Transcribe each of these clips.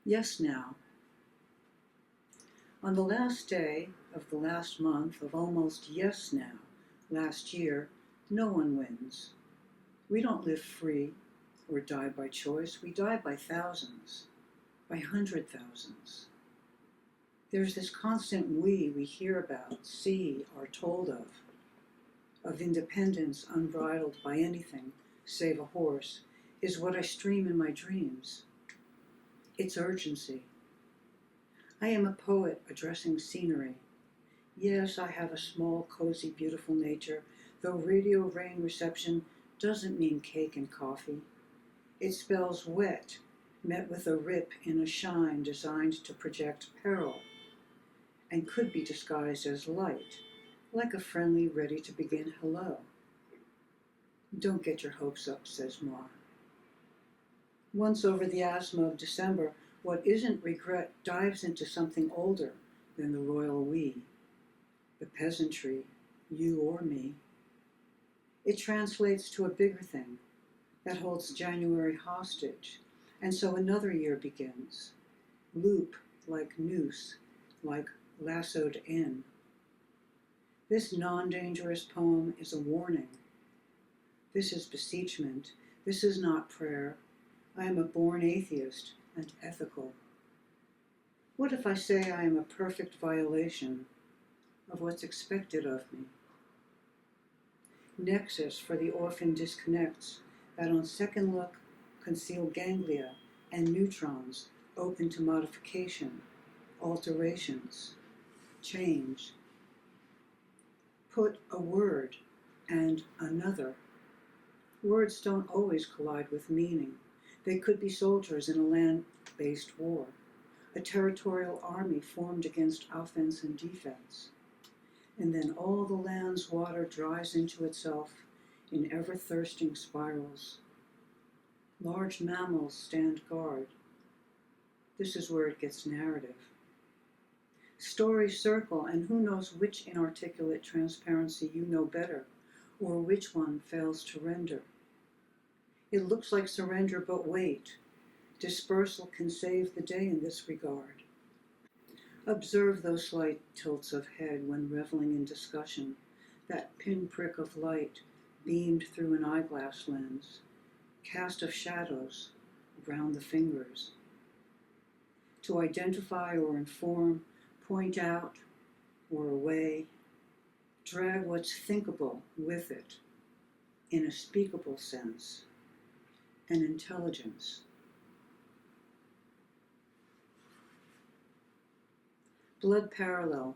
Yes now. On the last day of the last month of almost yes now, last year, no one wins. We don't live free or die by choice. We die by thousands, by 100,000s. There's this constant we hear about, see, are told of independence unbridled by anything save a horse, is what I stream in my dreams. It's urgency. I am a poet addressing scenery. Yes, I have a small, cozy, beautiful nature, though radio rain reception doesn't mean cake and coffee. It spells wet, met with a rip in a shine designed to project peril, and could be disguised as light, like a friendly, ready-to-begin hello. Don't get your hopes up, says Moi. Once over the asthma of December, what isn't regret dives into something older than the royal we, the peasantry, you or me. It translates to a bigger thing that holds January hostage, and so another year begins. Loop like noose, like lassoed in. This non-dangerous poem is a warning. This is beseechment. This is not prayer. I am a born atheist and ethical. What if I say I am a perfect violation of what's expected of me? Nexus for the orphan disconnects that on second look conceal ganglia and neutrons open to modification, alterations, change. Put a word and another. Words don't always collide with meaning. They could be soldiers in a land-based war, a territorial army formed against offense and defense. And then all the land's water dries into itself in ever-thirsting spirals. Large mammals stand guard. This is where it gets narrative. Stories circle, and who knows which inarticulate transparency you know better, or which one fails to render. It looks like surrender, but wait. Dispersal can save the day in this regard. Observe those slight tilts of head when reveling in discussion, that pinprick of light beamed through an eyeglass lens, cast of shadows around the fingers. To identify or inform, point out or away, drag what's thinkable with it, in a speakable sense, an intelligence. Blood parallel.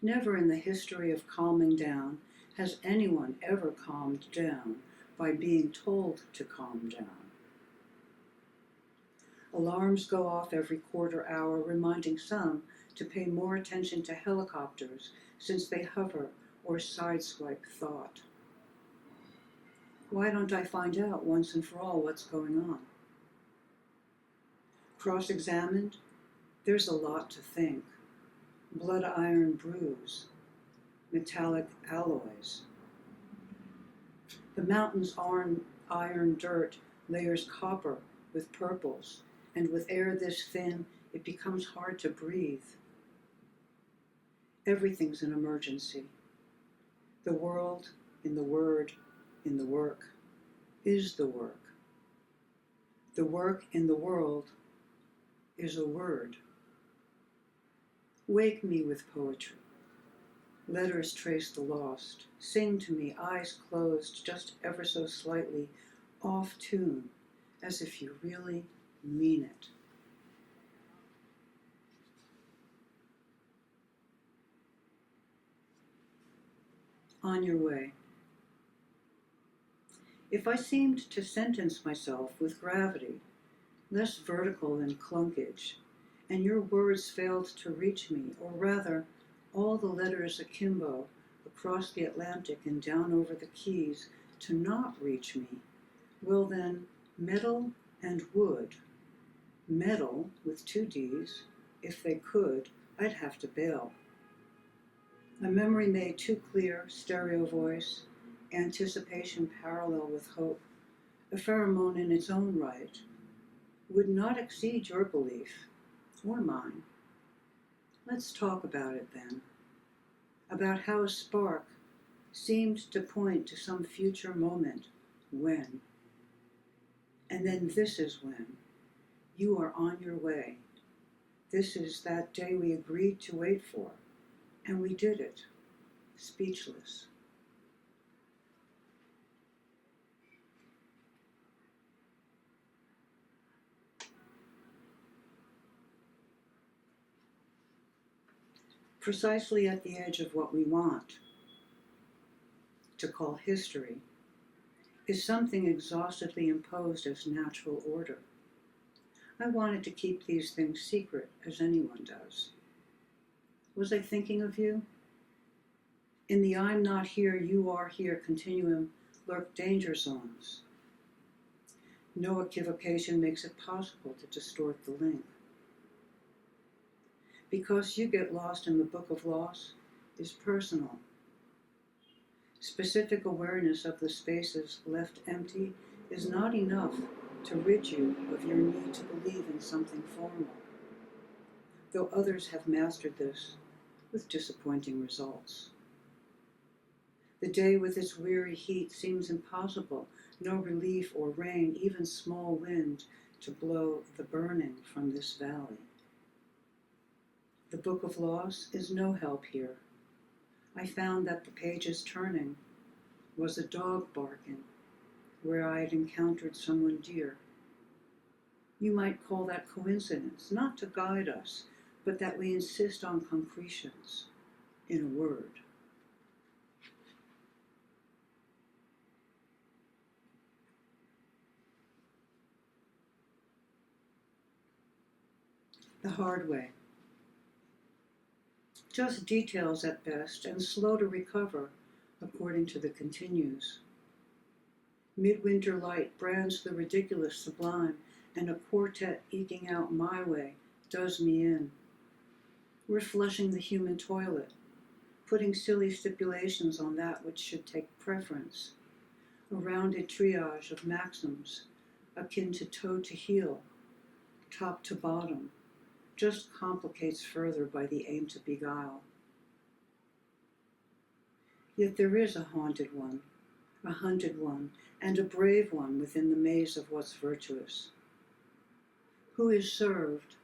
Never in the history of calming down has anyone ever calmed down by being told to calm down. Alarms go off every quarter hour, reminding some to pay more attention to helicopters since they hover or sideswipe thought. Why don't I find out once and for all what's going on? Cross-examined, there's a lot to think. Blood iron bruise, metallic alloys. The mountain's iron dirt layers copper with purples, and with air this thin, it becomes hard to breathe. Everything's an emergency. The world, in the word, in the work, is the work. The work in the world is a word. Wake me with poetry. Letters trace the lost. Sing to me, eyes closed, just ever so slightly, off tune, as if you really mean it. On your way. If I seemed to sentence myself with gravity, less vertical than clunkage, and your words failed to reach me, or rather, all the letters akimbo across the Atlantic and down over the Keys to not reach me, well then, metal and wood. Metal, with 2 Ds, if they could, I'd have to bail. A memory made too clear, stereo voice, anticipation parallel with hope, a pheromone in its own right. would not exceed your belief or mine. Let's talk about it then, about how a spark seemed to point to some future moment when. And then this is when. You are on your way. This is that day we agreed to wait for, and we did it, speechless. Precisely at the edge of what we want to call history is something exhaustedly imposed as natural order. I wanted to keep these things secret, as anyone does. Was I thinking of you? In the I'm not here, you are here continuum lurk danger zones. No equivocation makes it possible to distort the link. Because you get lost in the book of loss is personal. Specific awareness of the spaces left empty is not enough to rid you of your need to believe in something formal, though others have mastered this with disappointing results. The day with its weary heat seems impossible, no relief or rain, even small wind to blow the burning from this valley. The book of loss is no help here. I found that the pages turning was a dog barking where I had encountered someone dear. You might call that coincidence, not to guide us, but that we insist on concretions in a word. The hard way. Just details at best and slow to recover, according to the continues. Midwinter light brands the ridiculous sublime, and a quartet eking out my way does me in. We're flushing the human toilet, putting silly stipulations on that which should take preference. A rounded triage of maxims, akin to toe to heel, top to bottom, just complicates further by the aim to beguile. Yet there is a haunted one, a hunted one, and a brave one within the maze of what's virtuous. Who is served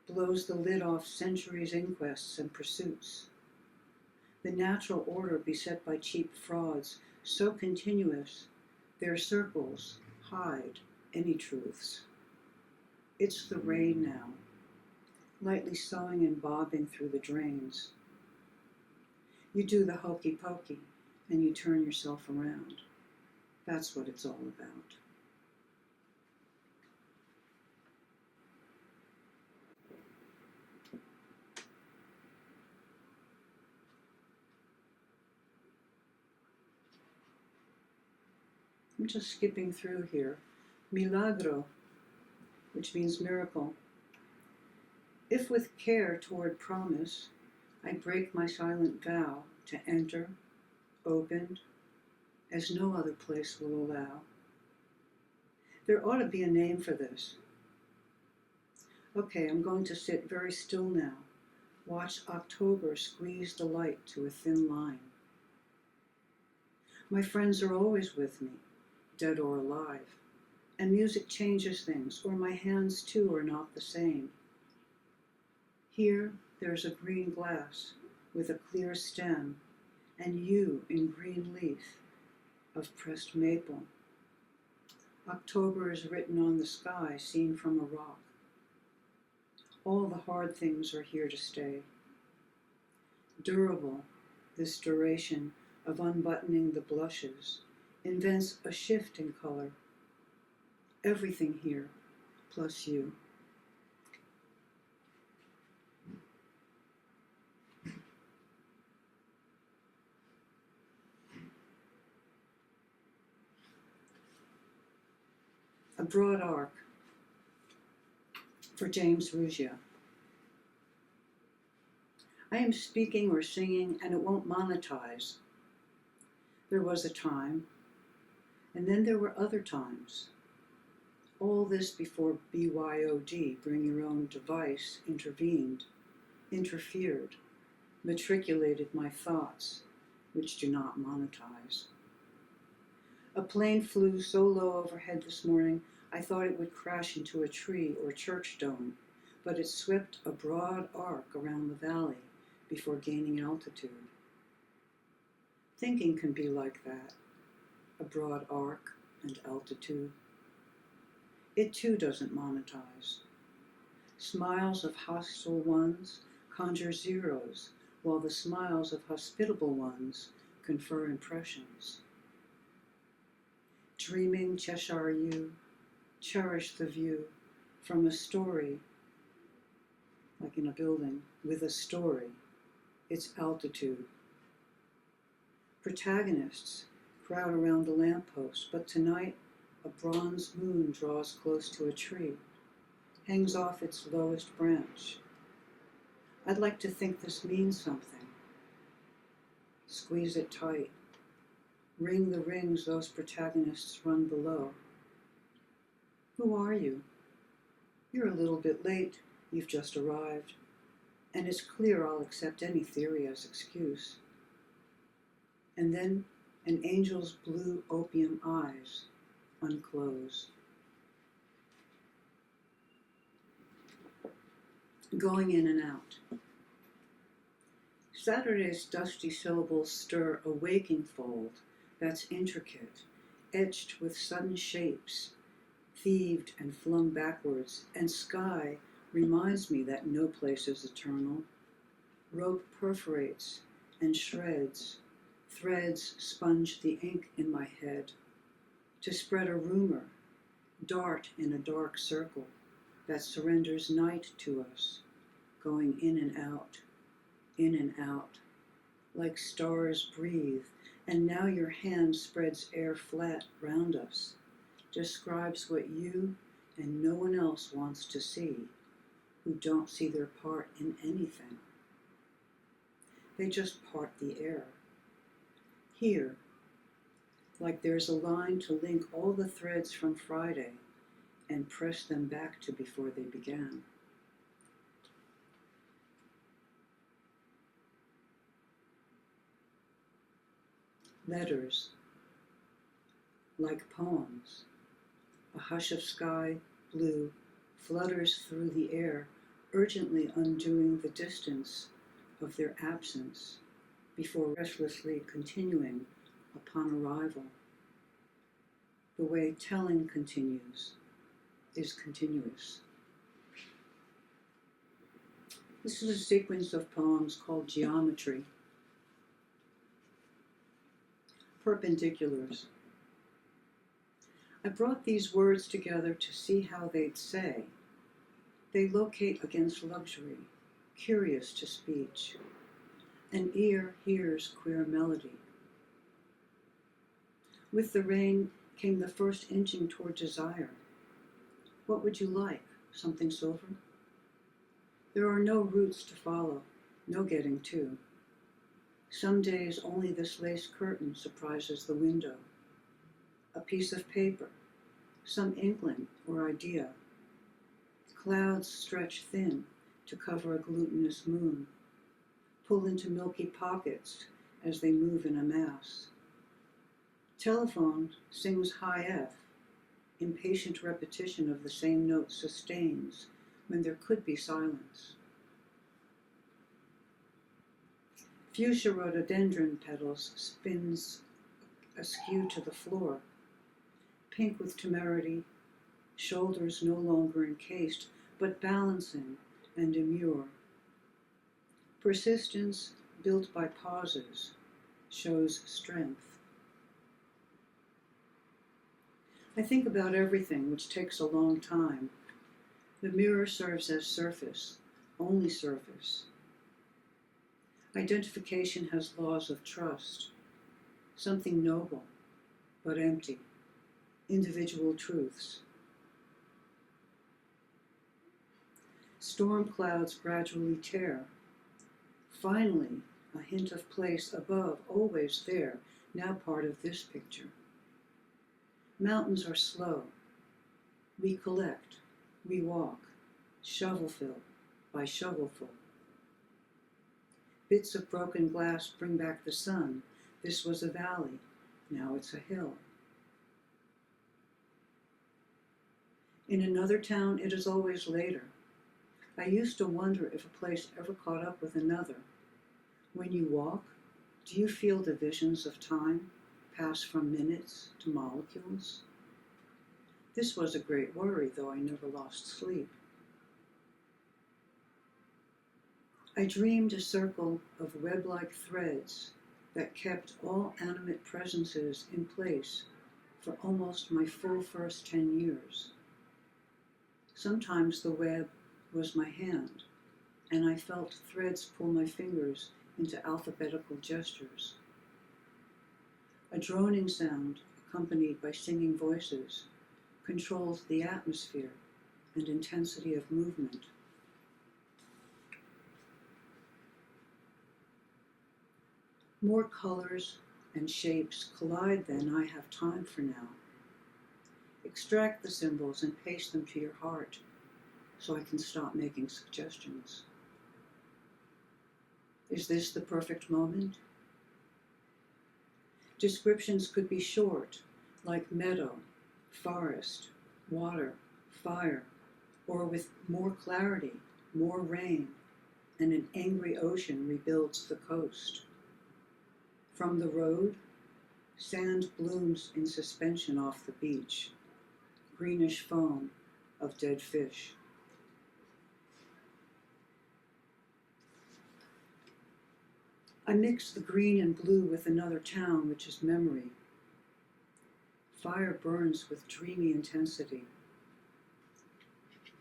blows the lid off centuries' inquests and pursuits. The natural order beset by cheap frauds, so continuous, their circles hide any truths. It's the rain now, lightly sowing and bobbing through the drains. You do the hokey pokey, and you turn yourself around. That's what it's all about. I'm just skipping through here. Milagro, which means miracle. If with care toward promise, I break my silent vow to enter, opened, as no other place will allow. There ought to be a name for this. Okay, I'm going to sit very still now. Watch October squeeze the light to a thin line. My friends are always with me, dead or alive, and music changes things, or my hands too are not the same. Here there's a green glass with a clear stem, and you in green leaf of pressed maple. October is written on the sky, seen from a rock. All the hard things are here to stay. Durable, this duration of unbuttoning the blushes, invents a shift in color. Everything here, plus you. A broad arc for James Ruggia. I am speaking or singing and it won't monetize. There was a time, and then there were other times. All this before BYOD, bring your own device, interfered, matriculated my thoughts, which do not monetize. A plane flew so low overhead this morning, I thought it would crash into a tree or church dome, but it swept a broad arc around the valley before gaining altitude. Thinking can be like that, a broad arc and altitude. It too doesn't monetize. Smiles of hostile ones conjure zeros, while the smiles of hospitable ones confer impressions. Dreaming Cheshire you, cherish the view from a story, like in a building, with a story, its altitude. Protagonists crowd around the lamppost, but tonight a bronze moon draws close to a tree, hangs off its lowest branch. I'd like to think this means something. Squeeze it tight. Ring the rings those protagonists run below. Who are you? You're a little bit late. You've just arrived. And it's clear I'll accept any theory as excuse. And then an angel's blue opium eyes unclose. Going in and out. Saturday's dusty syllables stir a waking fold that's intricate, etched with sudden shapes, thieved and flung backwards, and sky reminds me that no place is eternal. Rope perforates and shreds, threads sponge the ink in my head, to spread a rumor, dart in a dark circle that surrenders night to us, going in and out, like stars breathe, and now your hand spreads air flat round us, describes what you and no one else wants to see, who don't see their part in anything. They just part the air. Here, like there's a line to link all the threads from Friday and press them back to before they began. Letters, like poems. A hush of sky, blue, flutters through the air, urgently undoing the distance of their absence before restlessly continuing upon arrival. The way telling continues is continuous. This is a sequence of poems called Geometry. Perpendiculars. I brought these words together to see how they'd say. They locate against luxury, curious to speech. An ear hears queer melody. With the rain came the first inching toward desire. What would you like? Something silver? There are no routes to follow, no getting to. Some days only this lace curtain surprises the window. A piece of paper, some inkling or idea. Clouds stretch thin to cover a glutinous moon, pull into milky pockets as they move in a mass. Telephone sings high F, impatient repetition of the same note sustains when there could be silence. Fuchsia rhododendron petals spins askew to the floor, pink with temerity, shoulders no longer encased, but balancing and demure. Persistence, built by pauses, shows strength. I think about everything, which takes a long time. The mirror serves as surface, only surface. Identification has laws of trust, something noble, but empty, individual truths. Storm clouds gradually tear. Finally, a hint of place above, always there, now part of this picture. Mountains are slow. We collect, we walk, shovelful by shovelful. Bits of broken glass bring back the sun. This was a valley, now it's a hill. In another town, it is always later. I used to wonder if a place ever caught up with another. When you walk, do you feel the visions of time pass from minutes to molecules? This was a great worry, though I never lost sleep. I dreamed a circle of web-like threads that kept all animate presences in place for almost my full first 10 years. Sometimes the web was my hand, and I felt threads pull my fingers into alphabetical gestures. A droning sound, accompanied by singing voices, controlled the atmosphere and intensity of movement. More colors and shapes collide than I have time for now. Extract the symbols and paste them to your heart so I can stop making suggestions. Is this the perfect moment? Descriptions could be short, like meadow, forest, water, fire, or with more clarity, more rain, and an angry ocean rebuilds the coast. From the road, sand blooms in suspension off the beach, greenish foam of dead fish. I mix the green and blue with another town, which is memory. Fire burns with dreamy intensity.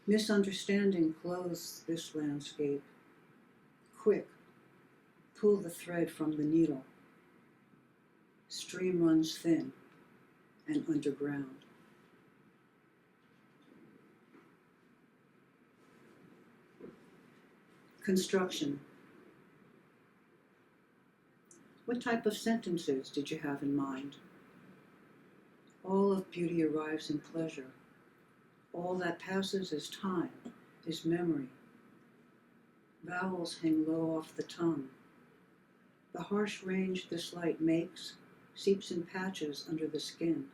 Misunderstanding clothes this landscape. Quick, pull the thread from the needle. Stream runs thin and underground. Construction. What type of sentences did you have in mind? All of beauty arrives in pleasure. All that passes is time, is memory. Vowels hang low off the tongue. The harsh range this light makes seeps in patches under the skin.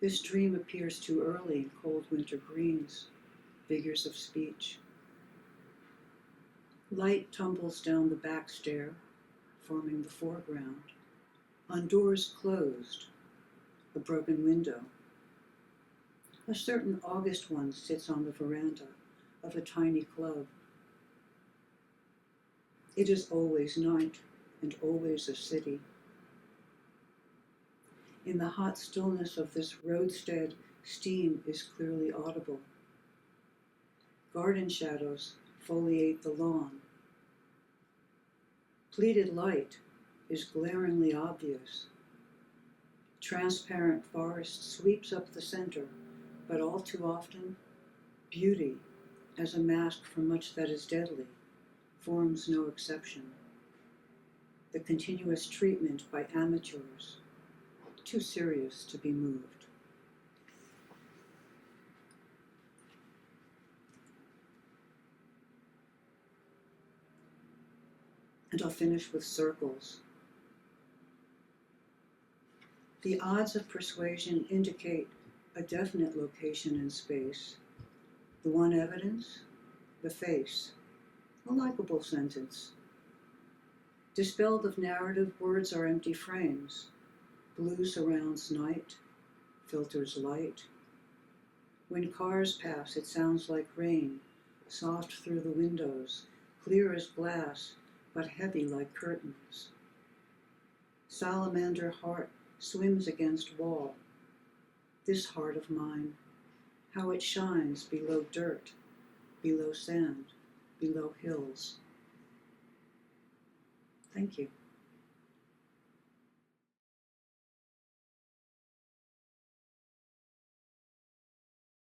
This dream appears too early in cold winter greens, figures of speech. Light tumbles down the back stair, forming the foreground. On doors closed, a broken window. A certain August one sits on the veranda of a tiny club. It is always night and always a city. In the hot stillness of this roadstead, steam is clearly audible. Garden shadows foliate the lawn. Pleated light is glaringly obvious. Transparent forest sweeps up the center, but all too often, beauty, as a mask for much that is deadly, forms no exception. The continuous treatment by amateurs, too serious to be moved. And I'll finish with circles. The odds of persuasion indicate a definite location in space. The one evidence? The face. A likable sentence. Dispelled of narrative, words are empty frames. Blue surrounds night, filters light. When cars pass, it sounds like rain, soft through the windows, clear as glass, but heavy like curtains. Salamander heart swims against wall. This heart of mine, how it shines below dirt, below sand, below hills. Thank you.